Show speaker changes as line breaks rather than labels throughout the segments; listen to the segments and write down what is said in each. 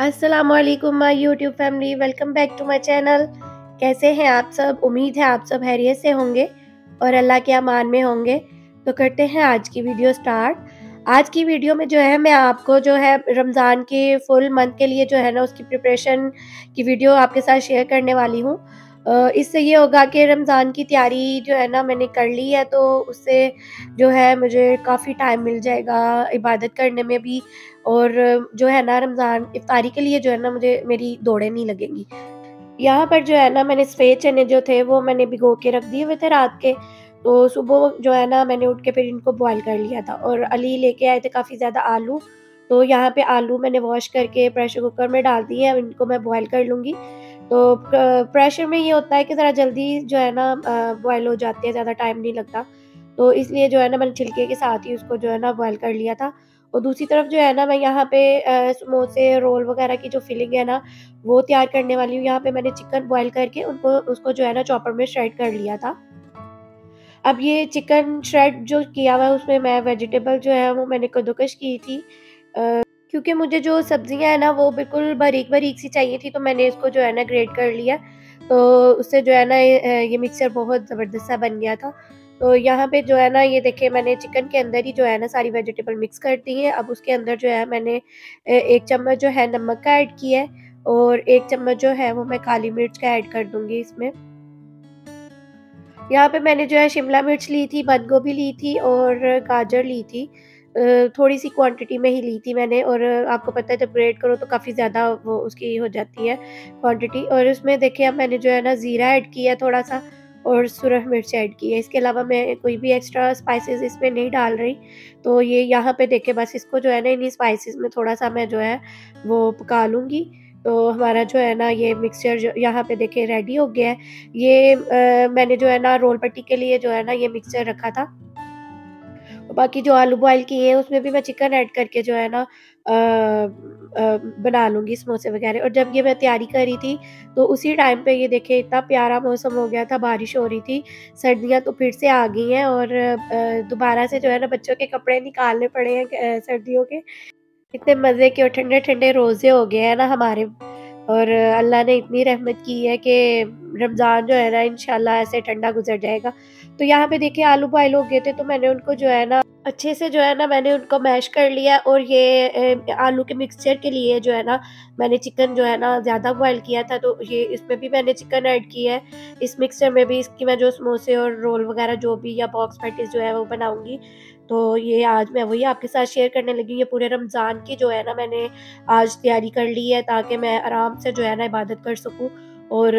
अस्सलामुअलैकुम my YouTube family, welcome back to my channel. कैसे हैं आप सब? उम्मीद है आप सब खैरियत से होंगे और अल्लाह के अमान में होंगे। तो करते हैं आज की वीडियो स्टार्ट। आज की वीडियो में जो है मैं आपको जो है रमज़ान के फुल मंथ के लिए जो है ना उसकी प्रिपरेशन की वीडियो आपके साथ शेयर करने वाली हूँ। इससे ये होगा कि रमज़ान की तैयारी जो है ना मैंने कर ली है, तो उससे जो है मुझे काफ़ी टाइम मिल जाएगा इबादत करने में भी, और जो है ना रमज़ान इफ्तारी के लिए जो है ना मुझे मेरी दौड़ें नहीं लगेंगी। यहाँ पर जो है ना मैंने सफ़ेद चने जो थे वो मैंने भिगो के रख दिए हुए थे रात के। तो सुबह जो है ना मैंने उठ के फिर इनको बॉयल कर लिया था, और अली लेके आए थे काफ़ी ज़्यादा आलू। तो यहाँ पे आलू मैंने वॉश करके प्रेशर कुकर में डाल दिए, अब इनको मैं बॉयल कर लूँगी। तो प्रेशर में ये होता है कि ज़रा जल्दी जो है ना बॉयल हो जाती है, ज़्यादा टाइम नहीं लगता। तो इसलिए जो है ना मैंने छिलके के साथ ही उसको जो है ना बॉयल कर लिया था। और दूसरी तरफ जो है ना मैं यहाँ पे समोसे, रोल वगैरह की जो फिलिंग है ना वो तैयार करने वाली हूँ। यहाँ पे मैंने चिकन बॉयल करके उसको जो है ना चॉपर में श्रेड कर लिया था। अब ये चिकन श्रेड जो किया हुआ है उसमें मैं वेजिटेबल जो है वो मैंने कद्दूकश की थी। क्योंकि मुझे जो सब्जियां है ना वो बिल्कुल बारीक बारीक सी चाहिए थी, तो मैंने इसको जो है ना ग्रेट कर लिया। तो उससे जो है ना ये मिक्सचर बहुत ज़बरदस्त सा बन गया था। तो यहाँ पे जो है ना ये देखिए मैंने चिकन के अंदर ही जो है ना सारी वेजिटेबल मिक्स कर दी है। अब उसके अंदर जो है मैंने 1 चम्मच जो है नमक का ऐड किया है, और 1 चम्मच जो है वो मैं काली मिर्च का ऐड कर दूँगी इसमें। यहाँ पे मैंने जो है शिमला मिर्च ली थी, बंद गोभी ली थी और गाजर ली थी। थोड़ी-सी क्वांटिटी में ही ली थी मैंने, और आपको पता है जब ग्रेट करो तो काफ़ी ज़्यादा वो उसकी हो जाती है क्वांटिटी। और उसमें देखिए अब मैंने जो है ना ज़ीरा ऐड किया है थोड़ा-सा, और सुरख मिर्च ऐड की है। इसके अलावा मैं कोई भी एक्स्ट्रा स्पाइसेस इसमें नहीं डाल रही। तो ये यहाँ पे देखिए बस इसको जो है ना इन्हीं स्पाइसेस में थोड़ा-सा मैं जो है वो पका लूँगी। तो हमारा जो है ना ये मिक्सचर जो यहाँ पे देखिए रेडी हो गया है। ये मैंने जो है ना रोल पट्टी के लिए जो है ना ये मिक्सचर रखा था। और बाकी जो आलू बॉयल किए हैं उसमें भी मैं चिकन ऐड करके जो है ना बना लूँगी समोसे वगैरह। और जब ये मैं तैयारी कर रही थी तो उसी टाइम पे ये देखिए इतना प्यारा मौसम हो गया था, बारिश हो रही थी। सर्दियाँ तो फिर से आ गई हैं, और दोबारा से जो है ना बच्चों के कपड़े निकालने पड़े हैं सर्दियों के। इतने मज़े के और ठंडे-ठंडे रोज़े हो गए हैं ना हमारे, और अल्लाह ने इतनी रहमत की है कि रमज़ान जो है ना इंशाल्लाह ऐसे ठंडा गुज़र जाएगा। तो यहाँ पे देखिए आलू बॉयल हो गए थे, तो मैंने उनको जो है ना अच्छे से जो है ना मैंने उनको मैश कर लिया। और ये आलू के मिक्सचर के लिए जो है ना मैंने चिकन जो है ना ज़्यादा बॉयल किया था, तो ये इसमें भी मैंने चिकन ऐड किया है। इस मिक्सचर में भी इसकी मैं जो समोसे और रोल वगैरह जो भी या बॉक्स पैटीज़ जो है वो बनाऊँगी। तो ये आज मैं वही आपके साथ शेयर करने लगी हूँ। ये पूरे रमज़ान की जो है ना मैंने आज तैयारी कर ली है, ताकि मैं आराम से जो है ना इबादत कर सकूँ, और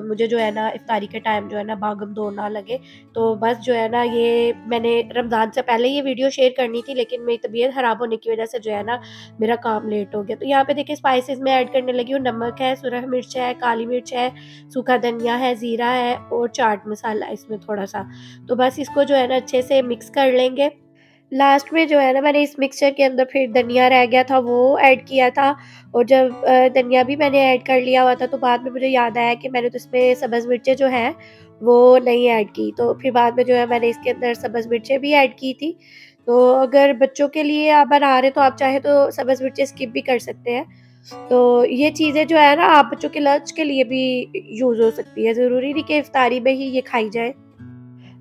मुझे जो है ना इफ्तारी के टाइम जो है ना भागम-दौड़ ना लगे। तो बस जो है ना ये मैंने रमज़ान से पहले ये वीडियो शेयर करनी थी, लेकिन मेरी तबीयत ख़राब होने की वज़ह से जो है ना मेरा काम लेट हो गया। तो यहाँ पे देखिए स्पाइसेस मैं ऐड करने लगी हूँ। नमक है, सुरख मिर्च है, काली मिर्च है, सूखा धनिया है, ज़ीरा है और चाट मसाला है इसमें थोड़ा-सा। तो बस इसको जो है ना अच्छे से मिक्स कर लेंगे। लास्ट में जो है ना मैंने इस मिक्सचर के अंदर फिर धनिया रह गया था वो ऐड किया था। और जब धनिया भी मैंने ऐड कर लिया हुआ था, तो बाद में मुझे याद आया कि मैंने तो इसमें सब्ज़ मिर्चें जो हैं वो नहीं ऐड की। तो फिर बाद में जो है मैंने इसके अंदर सब्ज़ मिर्चें भी ऐड की थी। तो अगर बच्चों के लिए आप बना रहे हैं तो आप चाहें तो सब्ज़ मिर्चें स्किप भी कर सकते हैं। तो ये चीज़ें जो है ना आप बच्चों के लंच के लिए भी यूज़ हो सकती है, ज़रूरी नहीं कि इफ्तारी में ही ये खाई जाए।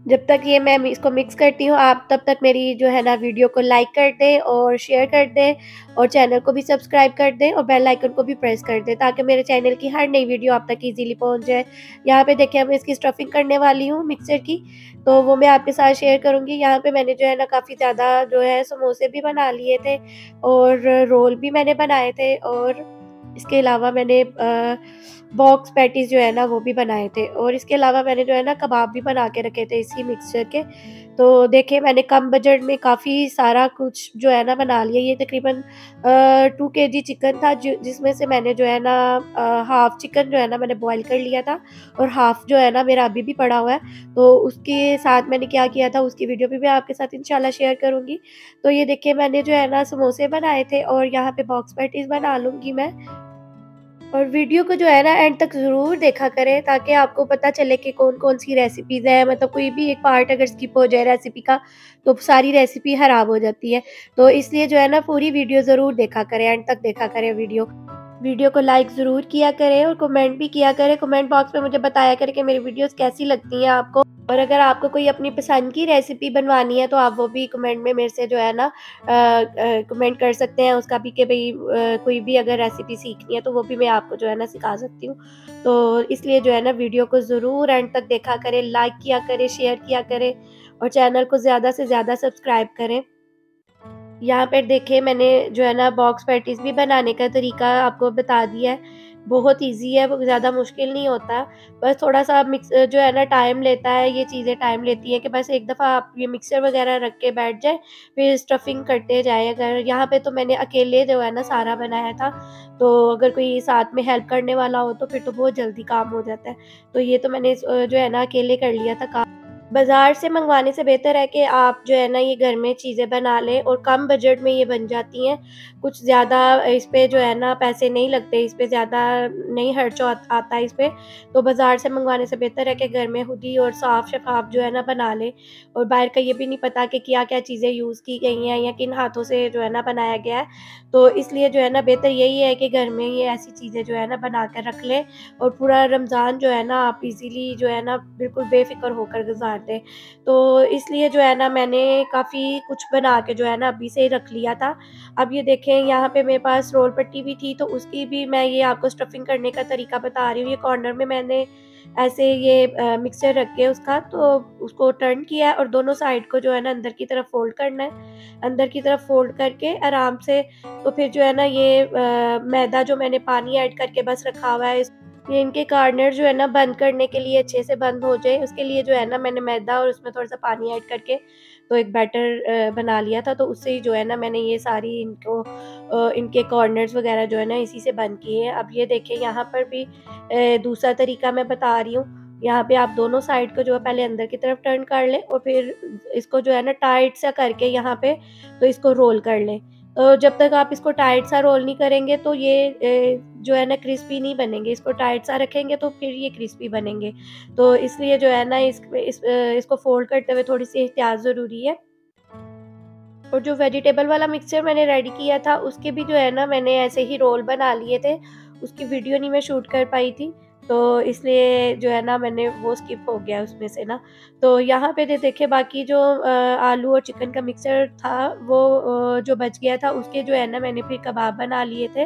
जब तक ये मैं इसको मिक्स करती हूँ, आप तब तक मेरी जो है ना वीडियो को लाइक कर दें और शेयर कर दें, और चैनल को भी सब्सक्राइब कर दें और बेल आइकन को भी प्रेस कर दें, ताकि मेरे चैनल की हर नई वीडियो आप तक ईज़िली पहुँच जाए। यहाँ पे देखिए मैं इसकी स्टफिंग करने वाली हूँ मिक्सचर की, तो वो मैं आपके साथ शेयर करूँगी। यहाँ पे मैंने जो है ना काफ़ी ज़्यादा जो है समोसे भी बना लिए थे, और रोल भी मैंने बनाए थे, और इसके अलावा मैंने बॉक्स पैटीज़ जो है ना वो भी बनाए थे, और इसके अलावा मैंने जो है ना कबाब भी बना के रखे थे इसी मिक्सचर के। तो देखिए मैंने कम बजट में काफ़ी सारा कुछ जो है ना बना लिया। ये तकरीबन 2 केजी चिकन था, जिसमें से मैंने जो है ना हाफ़ चिकन जो है ना मैंने बॉयल कर लिया था, और हाफ़ जो है ना मेरा अभी भी पड़ा हुआ है। तो उसके साथ मैंने क्या किया था उसकी वीडियो भी मैं आपके साथ इंशाल्लाह शेयर करूँगी। तो ये देखिए मैंने जो है ना समोसे बनाए थे, और यहाँ पे बॉक्स पैटीज़ बना लूँगी मैं। और वीडियो को जो है ना एंड तक ज़रूर देखा करें, ताकि आपको पता चले कि कौन-कौन सी रेसिपीज़ हैं। मतलब कोई भी एक पार्ट अगर स्किप हो जाए रेसिपी का, तो सारी रेसिपी ख़राब हो जाती है। तो इसलिए जो है ना पूरी वीडियो ज़रूर देखा करें, एंड तक देखा करें वीडियो। वीडियो को लाइक ज़रूर किया करें और कमेंट भी किया करें। कमेंट बॉक्स में मुझे बताया करें कि मेरी वीडियोज़ कैसी लगती हैं आपको। और अगर आपको कोई अपनी पसंद की रेसिपी बनवानी है तो आप वो भी कमेंट में मेरे से जो है ना कमेंट कर सकते हैं उसका भी कि भई कोई भी अगर रेसिपी सीखनी है तो वो भी मैं आपको जो है ना सिखा सकती हूँ। तो इसलिए जो है ना वीडियो को ज़रूर एंड तक देखा करें, लाइक किया करें, शेयर किया करें और चैनल को ज़्यादा से ज़्यादा सब्सक्राइब करें। यहाँ पर देखिए मैंने जो है ना बॉक्स पैटीज़ भी बनाने का तरीका आपको बता दिया है। बहुत ईज़ी है, वो ज़्यादा मुश्किल नहीं होता। बस थोड़ा-सा जो है ना टाइम लेता है, ये चीज़ें टाइम लेती हैं कि बस एक दफ़ा आप ये मिक्सर वग़ैरह रख के बैठ जाएँ, फिर स्टफिंग करते जाएँ। अगर यहाँ पे तो मैंने अकेले जो है ना सारा बनाया था, तो अगर कोई साथ में हेल्प करने वाला हो तो फिर तो बहुत जल्दी काम हो जाता है। तो ये तो मैंने जो है ना अकेले कर लिया था काम। बाज़ार से मंगवाने से बेहतर है कि आप जो है ना ये घर में चीज़ें बना लें और कम बजट में ये बन जाती हैं। कुछ ज़्यादा इस पे जो है ना पैसे नहीं लगते, इस पे ज़्यादा नहीं खर्च आता है इस पे। तो बाज़ार से मंगवाने से बेहतर है कि घर में खुद ही और साफ-शफ़ाफ जो है ना बना लें। और बाहर का ये भी नहीं पता कि क्या-क्या चीज़ें यूज़ की गई हैं या किन हाथों से जो है ना बनाया गया है। तो इसलिए जो है ना बेहतर यही है कि घर में ये ऐसी चीज़ें जो है ना बना कर रख लें और पूरा रमज़ान जो है ना आप इज़िली जो है ना बिल्कुल बेफ़िक्र होकर गुज़ार दें। तो इसलिए जो है ना मैंने काफ़ी कुछ बना के जो है ना अभी से ही रख लिया था। अब ये देखें यहाँ पे मेरे पास रोल पट्टी भी थी तो उसकी भी मैं ये आपको स्टफिंग करने का तरीका बता रही हूँ। ये कॉर्नर में मैंने ऐसे ये मिक्सचर रख के उसका तो उसको टर्न किया है और दोनों साइड को जो है ना अंदर की तरफ फ़ोल्ड करना है। अंदर की तरफ फ़ोल्ड करके आराम से तो फिर जो है ना ये मैदा जो मैंने पानी ऐड करके बस रखा हुआ है ये इनके कॉर्नर जो है ना बंद करने के लिए अच्छे से बंद हो जाए उसके लिए जो है ना मैंने मैदा और उसमें थोड़ा-सा पानी ऐड करके तो एक बैटर बना लिया था। तो उससे ही जो है ना मैंने ये सारी इनको इनके कॉर्नर्स वग़ैरह जो है ना इसी से बंद किए हैं। अब ये देखिए यहाँ पर भी दूसरा तरीका मैं बता रही हूँ। यहाँ पे आप दोनों साइड को जो है पहले अंदर की तरफ टर्न कर लें और फिर इसको जो है ना टाइट सा करके यहाँ पे तो इसको रोल कर लें। जब तक आप इसको टाइट सा रोल नहीं करेंगे तो ये जो है ना क्रिस्पी नहीं बनेंगे। इसको टाइट सा रखेंगे तो फिर ये क्रिस्पी बनेंगे। तो इसलिए जो है ना इसको फ़ोल्ड करते हुए थोड़ी-सी एहतियात ज़रूरी है। और जो वेजिटेबल वाला मिक्सचर मैंने रेडी किया था, उसके भी जो है ना मैंने ऐसे ही रोल बना लिए थे। उसकी वीडियो नहीं मैं शूट कर पाई थी, तो इसलिए जो है ना मैंने वो स्किप हो गया उसमें से ना। तो यहाँ पे देखिए बाकी जो आलू और चिकन का मिक्सचर था वो जो बच गया था उसके जो है ना मैंने फिर कबाब बना लिए थे।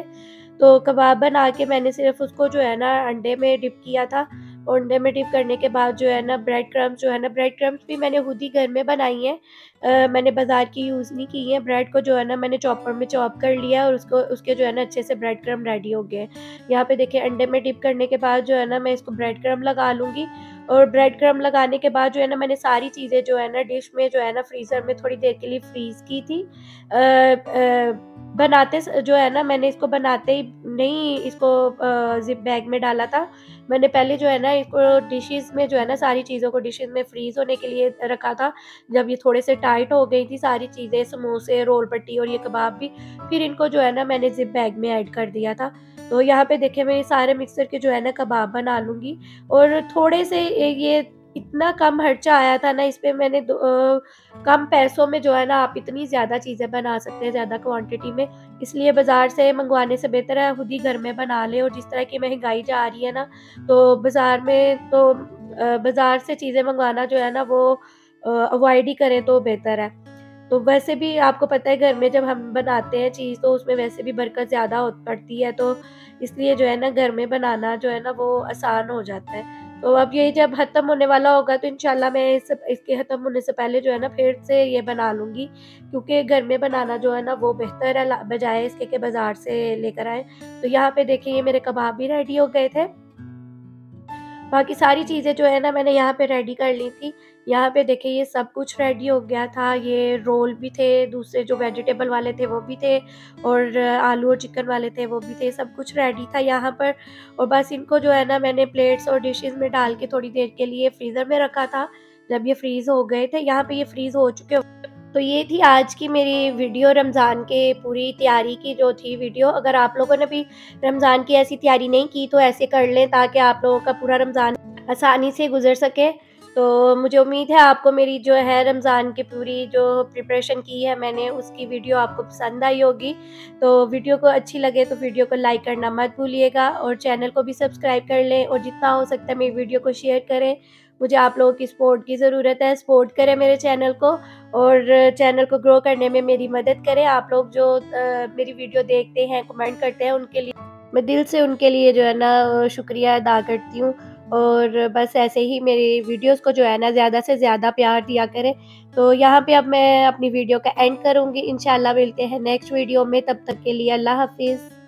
तो कबाब बना के मैंने सिर्फ़ उसको जो है ना अंडे में डिप किया था। और अंडे में डिप करने के बाद जो है ना ब्रेड क्रम्ब्स जो है ना ब्रेड क्रम्ब्स भी मैंने खुद ही घर में बनाई हैं। मैंने बाज़ार की यूज़ नहीं की है। ब्रेड को जो है ना मैंने चॉपर में चॉप कर लिया और उसको उसके जो है ना अच्छे से ब्रेड क्रम्ब रेडी हो गए। यहाँ पे देखिए अंडे में डिप करने के बाद जो है ना मैं इसको ब्रेड क्रम्ब लगा लूँगी और ब्रेड क्रम्ब लगाने के बाद जो है ना मैंने सारी चीज़ें जो है ना डिश में जो है ना फ्रीज़र में थोड़ी देर के लिए फ्रीज़ की थी। बनाते जो है ना मैंने इसको बनाते ही नहीं इसको ज़िप बैग में डाला था। मैंने पहले जो है ना इसको डिशेज़ में जो है ना सारी चीज़ों को डिशेज़ में फ्रीज़ होने के लिए रखा था। जब ये थोड़े से टाइट हो गई थी सारी चीज़ें, समोसे, रोल पट्टी और ये कबाब भी, फिर इनको जो है ना मैंने ज़िप बैग में ऐड कर दिया था। तो यहाँ पे देखिए मैं ये सारे मिक्सर के जो है ना कबाब बना लूँगी और थोड़े से ये इतना कम खर्चा आया था ना इस पे मैंने कम पैसों में जो है ना आप इतनी ज़्यादा चीज़ें बना सकते हैं ज़्यादा क्वांटिटी में। इसलिए बाज़ार से मंगवाने से बेहतर है खुद ही घर में बना लें और जिस तरह की महँगाई जा रही है ना, तो बाज़ार में तो बाज़ार से चीज़ें मंगवाना जो है ना वो अवॉइड ही करें तो बेहतर है। तो वैसे भी आपको पता है घर में जब हम बनाते हैं चीज़ तो उसमें वैसे भी बरकत ज़्यादा हो पड़ती है तो इसलिए जो है ना घर में बनाना जो है ना वो आसान हो जाता है। तो अब ये जब ख़त्म होने वाला होगा तो इंशाल्लाह मैं इसके ख़त्म होने से पहले जो है ना फिर से ये बना लूँगी क्योंकि घर में बनाना जो है ना वो बेहतर है बजाए इसके कि बाज़ार से लेकर आएँ। तो यहाँ पे देखिए ये मेरे कबाब भी रेडी हो गए थे। बाकी सारी चीज़ें जो है ना मैंने यहाँ पे रेडी कर ली थी। यहाँ पे देखिए ये सब कुछ रेडी हो गया था, ये रोल भी थे, दूसरे जो वेजिटेबल वाले थे वो भी थे और आलू और चिकन वाले थे वो भी थे, सब कुछ रेडी था यहाँ पर। और बस इनको जो है ना मैंने प्लेट्स और डिशेज़ में डाल के थोड़ी देर के लिए फ्रीज़र में रखा था, जब ये फ्रीज़ हो गए थे। यहाँ पे ये फ्रीज़ हो चुके तो ये थी आज की मेरी वीडियो रमज़ान के पूरी तैयारी की जो थी वीडियो। अगर आप लोगों ने भी रमज़ान की ऐसी तैयारी नहीं की तो ऐसे कर लें ताकि आप लोगों का पूरा रमज़ान आसानी से गुज़र सके। तो मुझे उम्मीद है आपको मेरी जो है रमज़ान की पूरी जो प्रिपरेशन की है मैंने, उसकी वीडियो आपको पसंद आई होगी। तो वीडियो को अच्छी लगे तो वीडियो को लाइक करना मत भूलिएगा और चैनल को भी सब्सक्राइब कर लें और जितना हो सकता है मेरी वीडियो को शेयर करें। मुझे आप लोगों की सपोर्ट की ज़रूरत है, सपोर्ट करें मेरे चैनल को और चैनल को ग्रो करने में मेरी मदद करें। आप लोग जो मेरी वीडियो देखते हैं, कमेंट करते हैं, उनके लिए मैं दिल से उनके लिए जो है ना शुक्रिया अदा करती हूँ। और बस ऐसे ही मेरी वीडियोस को जो है ना ज़्यादा से ज़्यादा प्यार दिया करें। तो यहाँ पे अब मैं अपनी वीडियो का एंड करूँगी। इंशाल्लाह मिलते हैं नेक्स्ट वीडियो में, तब तक के लिए अल्लाह हाफ़िज़।